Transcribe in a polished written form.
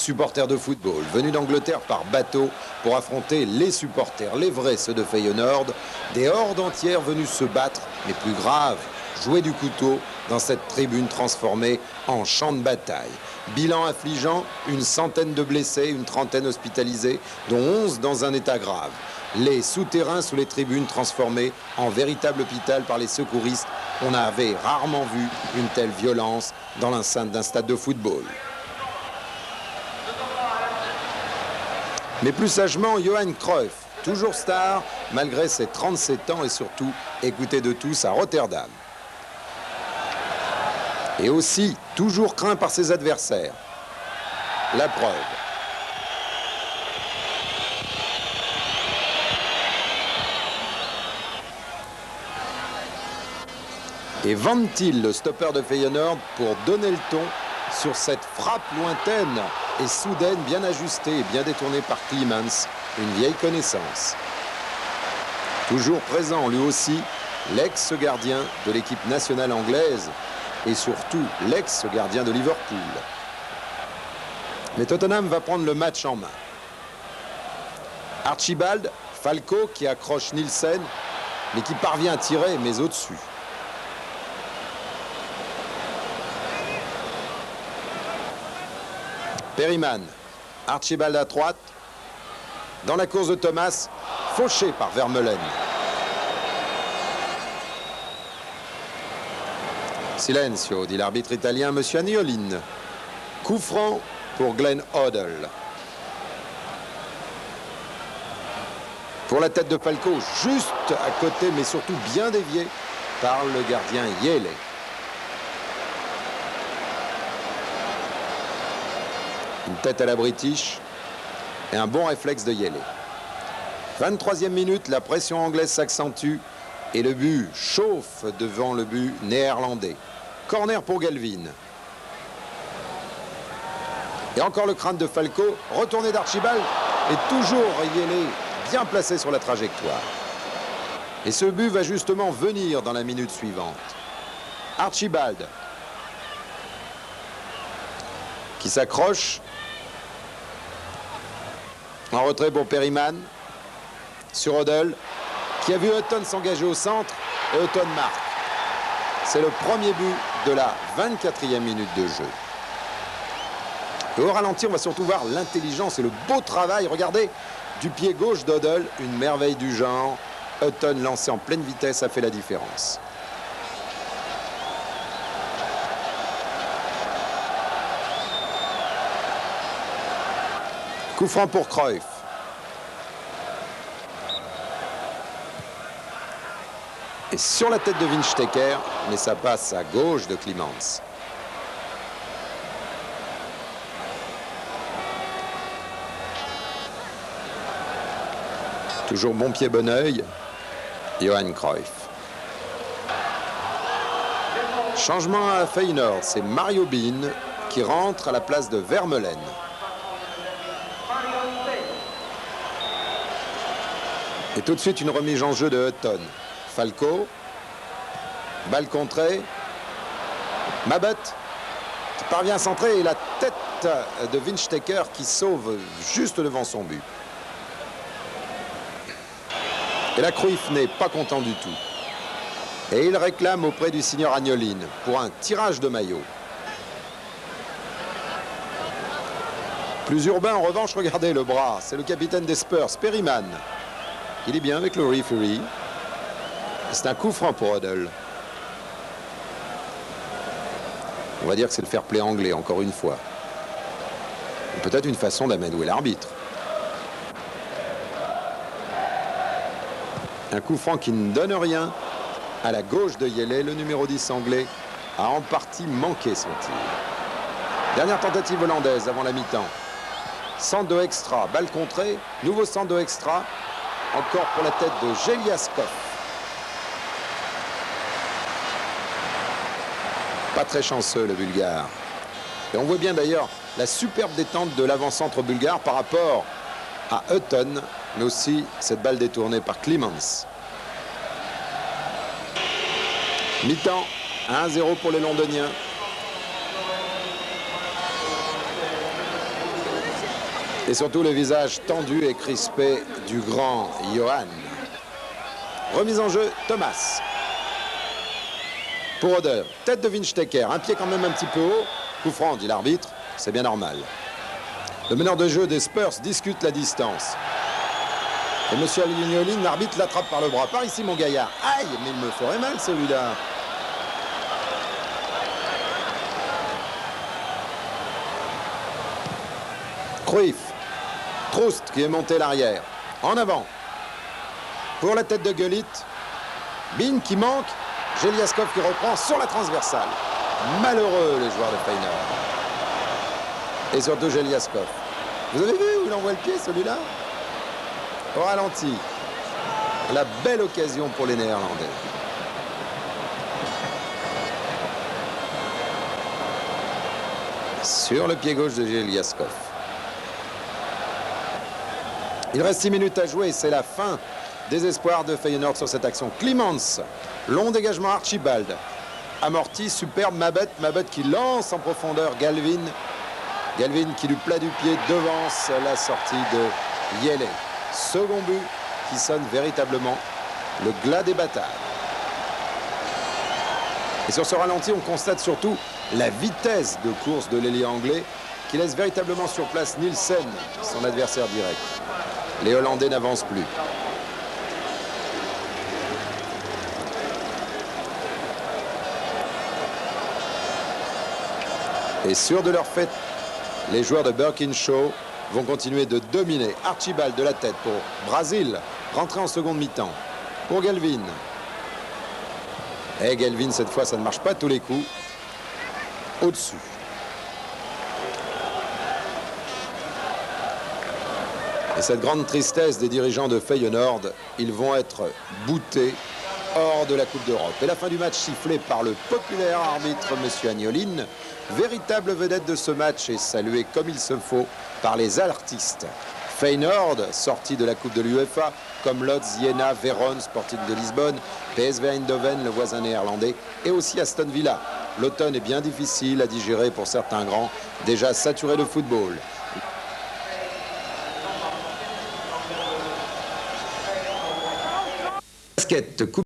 supporters de football, venus d'Angleterre par bateau pour affronter les supporters, les vrais, ceux de Feyenoord, des hordes entières venues se battre, mais plus grave, jouer du couteau dans cette tribune transformée en champ de bataille. Bilan affligeant, une centaine de blessés, une trentaine hospitalisés, dont 11 dans un état grave. Les souterrains sous les tribunes transformés en véritable hôpital par les secouristes. On avait rarement vu une telle violence dans l'enceinte d'un stade de football. Mais plus sagement, Johan Cruyff, toujours star, malgré ses 37 ans et surtout écouté de tous à Rotterdam. Et aussi toujours craint par ses adversaires. La preuve. Et Van Til, le stopper de Feyenoord, pour donner le ton sur cette frappe lointaine et soudaine, bien ajustée et bien détournée par Clemens, une vieille connaissance. Toujours présent, lui aussi, l'ex-gardien de l'équipe nationale anglaise et surtout l'ex-gardien de Liverpool. Mais Tottenham va prendre le match en main. Archibald, Falco qui accroche Nielsen, mais qui parvient à tirer, mais au-dessus. Perryman, Archibald à droite, dans la course de Thomas, fauché par Vermeulen. Silencio, dit l'arbitre italien, monsieur Agnolin. Coup franc pour Glenn Hoddle. Pour la tête de Falco, juste à côté, mais surtout bien dévié par le gardien Yele. Une tête à la British et un bon réflexe de Yele. 23e minute, la pression anglaise s'accentue et le but chauffe devant le but néerlandais. Corner pour Galvin. Et encore le crâne de Falco, retourné d'Archibald et toujours Yele bien placé sur la trajectoire. Et ce but va justement venir dans la minute suivante. Archibald qui s'accroche. En retrait pour Perryman sur Hoddle qui a vu Hutton s'engager au centre et Hutton marque. C'est le premier but de la 24e minute de jeu. Et au ralenti, on va surtout voir l'intelligence et le beau travail, regardez, du pied gauche d'Hoddle, une merveille du genre. Hutton lancé en pleine vitesse a fait la différence. Coup franc pour Cruyff. Et sur la tête de Winstecker, mais ça passe à gauche de Clemens. Toujours bon pied, bon oeil, Johan Cruyff. Changement à Feyenoord, c'est Mario Bean qui rentre à la place de Vermeulen. Et tout de suite une remise en jeu de Hutton. Falco, balle contrée, Mabet qui parvient à centrer et la tête de Winstecker qui sauve juste devant son but. Et la Cruyff n'est pas content du tout. Et il réclame auprès du signor Agnolin pour un tirage de maillot. Plus urbain en revanche, regardez le bras, c'est le capitaine des Spurs, Perryman. Il est bien avec le referee. C'est un coup franc pour Hoddle. On va dire que c'est le fair play anglais, encore une fois. Peut-être une façon d'amadouer l'arbitre. Un coup franc qui ne donne rien. À la gauche de Yele, le numéro 10 anglais a en partie manqué son tir. Dernière tentative hollandaise avant la mi-temps. Sando extra, balle contrée. Nouveau Sando extra. Encore pour la tête de Geliaskov. Pas très chanceux le Bulgare. Et on voit bien d'ailleurs la superbe détente de l'avant-centre bulgare par rapport à Hutton, mais aussi cette balle détournée par Clemens. Mi-temps, 1-0 pour les Londoniens. Et surtout le visage tendu et crispé du grand Johan. Remise en jeu, Thomas. Pour Oder, tête de Winstecker, un pied quand même un petit peu haut. Coup franc, dit l'arbitre, c'est bien normal. Le meneur de jeu des Spurs discute la distance. Et M. Agnolin, l'arbitre l'attrape par le bras. Par ici, mon gaillard. Aïe, mais il me ferait mal celui-là. Cruyff. Troust qui est monté l'arrière. En avant. Pour la tête de Gullit. Bin qui manque. Jeliaskov qui reprend sur la transversale. Malheureux les joueurs de Feyenoord. Et surtout Jeliaskov. Vous avez vu où il envoie le pied celui-là? Au ralenti. La belle occasion pour les Néerlandais. Sur le pied gauche de Jeliaskov. Il reste 6 minutes à jouer et c'est la fin des espoirs de Feyenoord sur cette action. Clemens, long dégagement Archibald. Amorti, superbe Mabet. Mabet qui lance en profondeur Galvin. Galvin qui du plat du pied devance la sortie de Yele. Second but qui sonne véritablement le glas des batailles. Et sur ce ralenti, on constate surtout la vitesse de course de l'ailier anglais qui laisse véritablement sur place Nielsen, son adversaire direct. Les Hollandais n'avancent plus. Et sûr de leur fait, les joueurs de Birkinshaw vont continuer de dominer. Archibald de la tête pour Brasil, rentré en seconde mi-temps. Pour Galvin. Et Galvin, cette fois, ça ne marche pas tous les coups. Au-dessus. Et cette grande tristesse des dirigeants de Feyenoord, ils vont être boutés hors de la Coupe d'Europe. Et la fin du match sifflée par le populaire arbitre M. Agnolin, véritable vedette de ce match et salué comme il se faut par les artistes. Feyenoord, sorti de la Coupe de l'UEFA, comme Lodz, Jena, Vérone, Sporting de Lisbonne, PSV Eindhoven, le voisin néerlandais, et aussi Aston Villa. L'automne est bien difficile à digérer pour certains grands, déjà saturés de football. Basket, coupe